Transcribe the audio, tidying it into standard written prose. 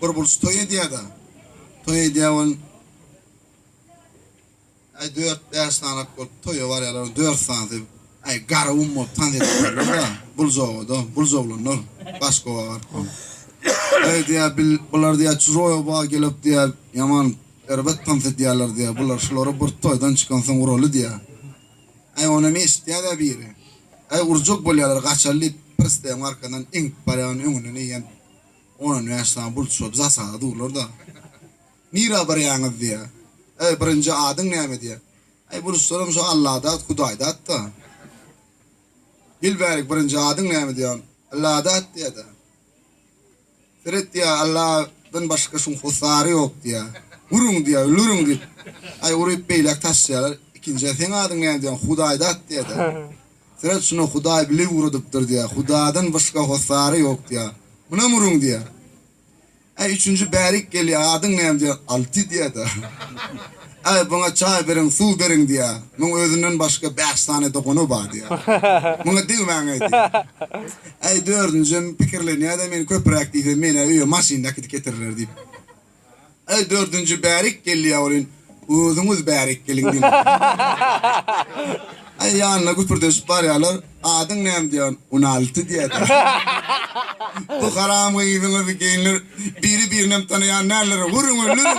Bir bulsa toy ediyor da. Toy ediyor on. Ay 4 yaşına toyu var ya 4 santim. Ay garı umma tanıdılar da. Bulzoğu da. Bulzoğlular. Başka var. Ay diye bunlar diye çuroya bağ gelip diye yaman erbet tanıdık diyorlar diye. Bunlar şuları bir toydan çıkan son uğralı diye. Ay onu mi istiyor da biri. Ay urcuk buluyorlar kaçarlı presteyen arkadan ink parayan önüne yiyen. Onun yaştan bulçob zasada durlar da. Nira barayanız diye. Ay birinci adın ne diye. Ay bunu sorum şu Allah'da Hudayda da. Bilberik birinci adın ne diyor. Allah'da diye de. Firet diye Allah'dan başka şun husarı yok diye. Vurun diye, ölürün diye. Ay uruyup beylek taşıyalar. İkinci sen adın ne diyor. Hudayda diye de. Firet şunu Huday bile vuruduptur diye. Hudaydan başka husarı yok diye. Buna vurun diye. Ay üçüncü berik geliyor. Adın ne diyor. Altı diye de. Ay bana çay verin, su verin diye. Bunun özünden başka 5 tane dokunu var diye. Buna değil mi diye. Ay dördüncüm fikirleniyor da beni köprek diye beni öyle maşindeki getirirler diye. Ay dördüncü berik geliyor oraya. Uzunuz berik gelin diye. Ay yanına köpürdeşip varıyorlar. Adın ne diyor? 16 diye. Bu haram gıyımını giyinler. Biri birine tanıyan nerelere vurun ölürüm.